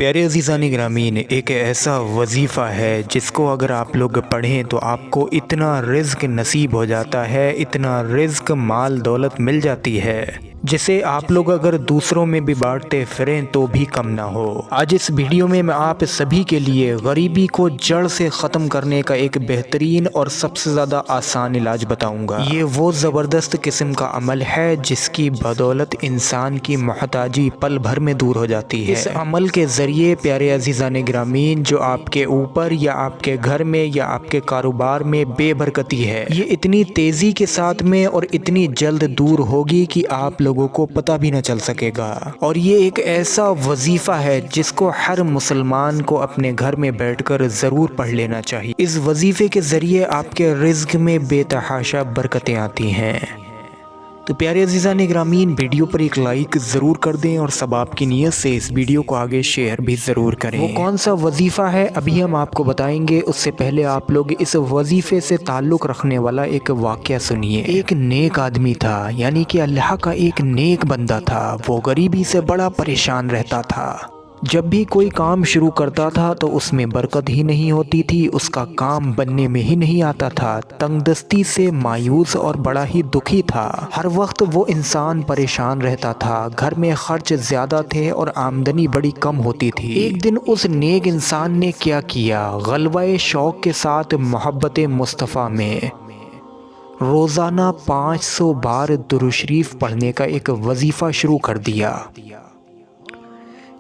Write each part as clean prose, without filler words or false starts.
پیارے عزیزان گرامین، ایک ایسا وظیفہ ہے جس کو اگر آپ لوگ پڑھیں تو آپ کو اتنا رزق نصیب ہو جاتا ہے، اتنا رزق مال دولت مل جاتی ہے جسے آپ لوگ اگر دوسروں میں بھی بانٹتے پھریں تو بھی کم نہ ہو۔ آج اس ویڈیو میں آپ سبھی کے لیے غریبی کو جڑ سے ختم کرنے کا ایک بہترین اور سب سے زیادہ آسان علاج بتاؤں گا۔ یہ وہ زبردست قسم کا عمل ہے جس کی بدولت انسان کی محتاجی پل بھر میں دور ہو جاتی ہے۔ اس عمل کے ذریعے پیارے عزیزان گرامین، جو آپ کے اوپر یا آپ کے گھر میں یا آپ کے کاروبار میں بے برکتی ہے، یہ اتنی تیزی کے ساتھ میں اور اتنی جلد دور ہوگی کہ آپ لوگوں کو پتہ بھی نہ چل سکے گا۔ اور یہ ایک ایسا وظیفہ ہے جس کو ہر مسلمان کو اپنے گھر میں بیٹھ کر ضرور پڑھ لینا چاہیے۔ اس وظیفے کے ذریعے آپ کے رزق میں بے تحاشا برکتیں آتی ہیں۔ تو پیارے عزیزان گرامین، ویڈیو پر ایک لائک ضرور کر دیں اور ثواب کی نیت سے اس ویڈیو کو آگے شیئر بھی ضرور کریں۔ وہ کون سا وظیفہ ہے ابھی ہم آپ کو بتائیں گے، اس سے پہلے آپ لوگ اس وظیفے سے تعلق رکھنے والا ایک واقعہ سنیے۔ ایک نیک آدمی تھا، یعنی کہ اللہ کا ایک نیک بندہ تھا۔ وہ غریبی سے بڑا پریشان رہتا تھا۔ جب بھی کوئی کام شروع کرتا تھا تو اس میں برکت ہی نہیں ہوتی تھی، اس کا کام بننے میں ہی نہیں آتا تھا۔ تنگ دستی سے مایوس اور بڑا ہی دکھی تھا۔ ہر وقت وہ انسان پریشان رہتا تھا۔ گھر میں خرچ زیادہ تھے اور آمدنی بڑی کم ہوتی تھی۔ ایک دن اس نیک انسان نے کیا کیا، غلبہ شوق کے ساتھ محبت مصطفیٰ میں روزانہ 500 بار درود شریف پڑھنے کا ایک وظیفہ شروع کر دیا۔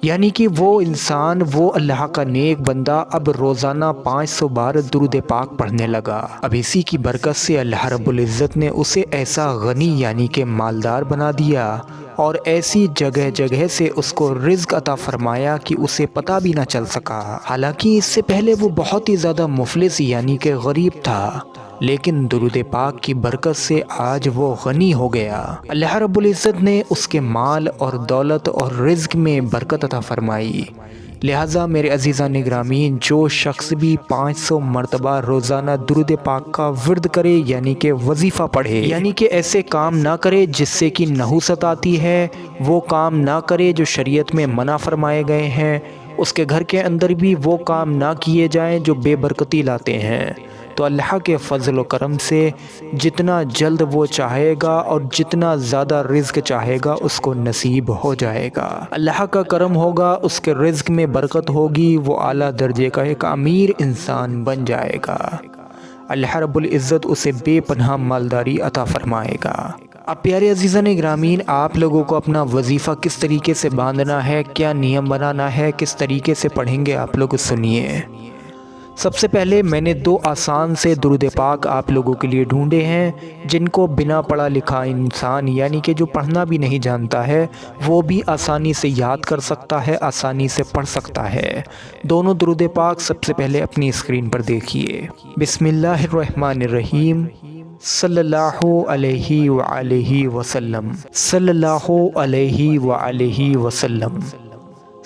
یعنی کہ وہ انسان، وہ اللہ کا نیک بندہ اب روزانہ 500 بار درود پاک پڑھنے لگا۔ اب اسی کی برکت سے اللہ رب العزت نے اسے ایسا غنی یعنی کہ مالدار بنا دیا اور ایسی جگہ جگہ سے اس کو رزق عطا فرمایا کہ اسے پتہ بھی نہ چل سکا۔ حالانکہ اس سے پہلے وہ بہت ہی زیادہ مفلس یعنی کہ غریب تھا، لیکن درود پاک کی برکت سے آج وہ غنی ہو گیا۔ اللہ رب العزت نے اس کے مال اور دولت اور رزق میں برکت عطا فرمائی۔ لہٰذا میرے عزیزان گرامین، جو شخص بھی 500 مرتبہ روزانہ درود پاک کا ورد کرے یعنی کہ وظیفہ پڑھے، یعنی کہ ایسے کام نہ کرے جس سے کہ نحوست آتی ہے، وہ کام نہ کرے جو شریعت میں منع فرمائے گئے ہیں، اس کے گھر کے اندر بھی وہ کام نہ کیے جائیں جو بے برکتی لاتے ہیں، تو اللہ کے فضل و کرم سے جتنا جلد وہ چاہے گا اور جتنا زیادہ رزق چاہے گا اس کو نصیب ہو جائے گا۔ اللہ کا کرم ہوگا، اس کے رزق میں برکت ہوگی، وہ اعلیٰ درجے کا ایک امیر انسان بن جائے گا۔ اللہ رب العزت اسے بے پناہ مالداری عطا فرمائے گا۔ اب پیارے عزیزان گرامین، آپ لوگوں کو اپنا وظیفہ کس طریقے سے باندھنا ہے، کیا نیم بنانا ہے، کس طریقے سے پڑھیں گے، آپ لوگ سنیے۔ سب سے پہلے میں نے 2 آسان سے درود پاک آپ لوگوں کے لیے ڈھونڈے ہیں جن کو بنا پڑھا لکھا انسان یعنی کہ جو پڑھنا بھی نہیں جانتا ہے وہ بھی آسانی سے یاد کر سکتا ہے، آسانی سے پڑھ سکتا ہے۔ دونوں درود پاک سب سے پہلے اپنی اسکرین پر دیکھیے۔ بسم اللہ الرحمن الرحیم، صلی اللہ علیہ وآلہ وسلم، صلی اللہ علیہ وآلہ وسلم،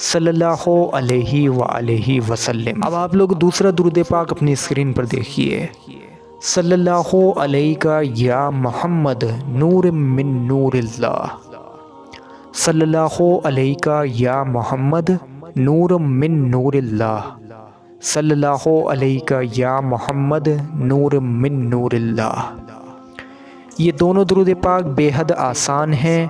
صلی اللہ علیہ وآلہ وسلم۔ اب آپ لوگ دوسرا درود پاک اپنی اسکرین پر دیکھیے۔ صلی اللہ علیہ یا محمد نور من نور اللہ، صلی اللہ علیہ یا محمد نور من نور اللہ، صلی اللہ علیہ یا محمد نور من نور اللہ۔ یہ دونوں درود پاک بے حد آسان ہیں۔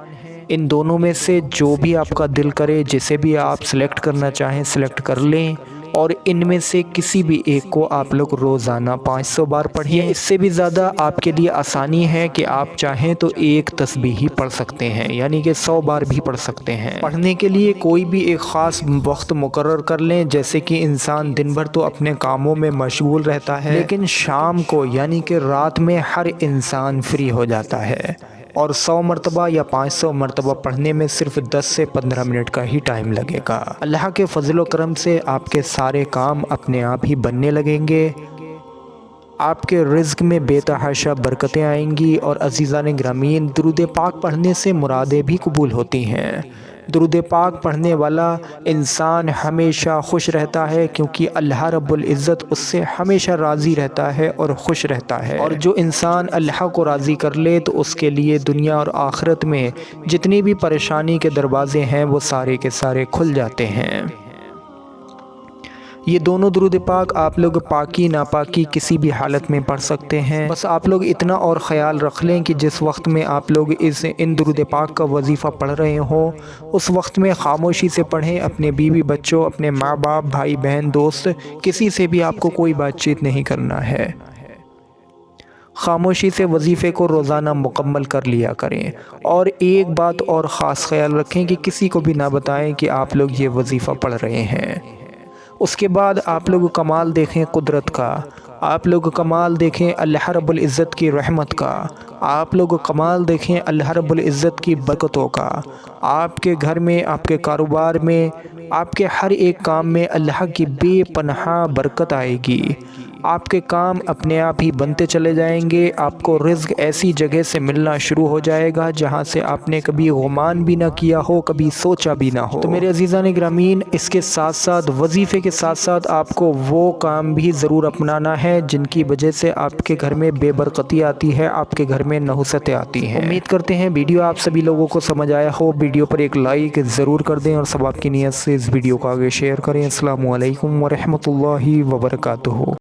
ان دونوں میں سے جو بھی آپ کا دل کرے، جسے بھی آپ سلیکٹ کرنا چاہیں سلیکٹ کر لیں، اور ان میں سے کسی بھی ایک کو آپ لوگ روزانہ 500 بار پڑھیں۔ اس سے بھی زیادہ آپ کے لیے آسانی ہے کہ آپ چاہیں تو ایک تسبیح ہی پڑھ سکتے ہیں، یعنی کہ 100 بار بھی پڑھ سکتے ہیں۔ پڑھنے کے لیے کوئی بھی ایک خاص وقت مقرر کر لیں، جیسے کہ انسان دن بھر تو اپنے کاموں میں مشغول رہتا ہے، لیکن شام کو یعنی کہ رات میں ہر انسان فری ہو جاتا ہے، اور 100 مرتبہ یا 500 مرتبہ پڑھنے میں صرف 10 سے 15 منٹ کا ہی ٹائم لگے گا۔ اللہ کے فضل و کرم سے آپ کے سارے کام اپنے آپ ہی بننے لگیں گے، آپ کے رزق میں بے تحاشا برکتیں آئیں گی، اور عزیزان گرامین، درود پاک پڑھنے سے مرادیں بھی قبول ہوتی ہیں۔ درود پاک پڑھنے والا انسان ہمیشہ خوش رہتا ہے، کیونکہ اللہ رب العزت اس سے ہمیشہ راضی رہتا ہے اور خوش رہتا ہے، اور جو انسان اللہ کو راضی کر لے تو اس کے لیے دنیا اور آخرت میں جتنی بھی پریشانی کے دروازے ہیں وہ سارے کے سارے کھل جاتے ہیں۔ یہ دونوں درود پاک آپ لوگ پاکی ناپاکی کسی بھی حالت میں پڑھ سکتے ہیں۔ بس آپ لوگ اتنا اور خیال رکھ لیں کہ جس وقت میں آپ لوگ ان درود پاک کا وظیفہ پڑھ رہے ہوں اس وقت میں خاموشی سے پڑھیں، اپنے بیوی بچوں، اپنے ماں باپ، بھائی بہن، دوست، کسی سے بھی آپ کو کوئی بات چیت نہیں کرنا ہے۔ خاموشی سے وظیفے کو روزانہ مکمل کر لیا کریں، اور ایک بات اور خاص خیال رکھیں کہ کسی کو بھی نہ بتائیں کہ آپ لوگ یہ وظیفہ پڑھ رہے ہیں۔ اس کے بعد آپ لوگ کمال دیکھیں قدرت کا، آپ لوگ کمال دیکھیں اللہ رب العزت کی رحمت کا، آپ لوگ کمال دیکھیں اللہ رب العزت کی برکتوں کا۔ آپ کے گھر میں، آپ کے کاروبار میں، آپ کے ہر ایک کام میں اللہ کی بے پناہ برکت آئے گی۔ آپ کے کام اپنے آپ ہی بنتے چلے جائیں گے، آپ کو رزق ایسی جگہ سے ملنا شروع ہو جائے گا جہاں سے آپ نے کبھی گمان بھی نہ کیا ہو، کبھی سوچا بھی نہ ہو۔ تو میرے عزیزان گرامی، اس کے ساتھ ساتھ وظیفے کے ساتھ ساتھ آپ کو وہ کام بھی ضرور اپنانا ہے جن کی وجہ سے آپ کے گھر میں بے برکتی آتی ہے، آپ کے گھر میں نحوستیں آتی ہیں۔ امید کرتے ہیں ویڈیو آپ سبھی لوگوں کو سمجھ آیا ہو۔ ویڈیو پر ایک لائک ضرور کر دیں اور ثواب کی نیت سے اس ویڈیو کو آگے شیئر کریں۔ السلام علیکم ورحمۃ اللہ وبرکاتہ۔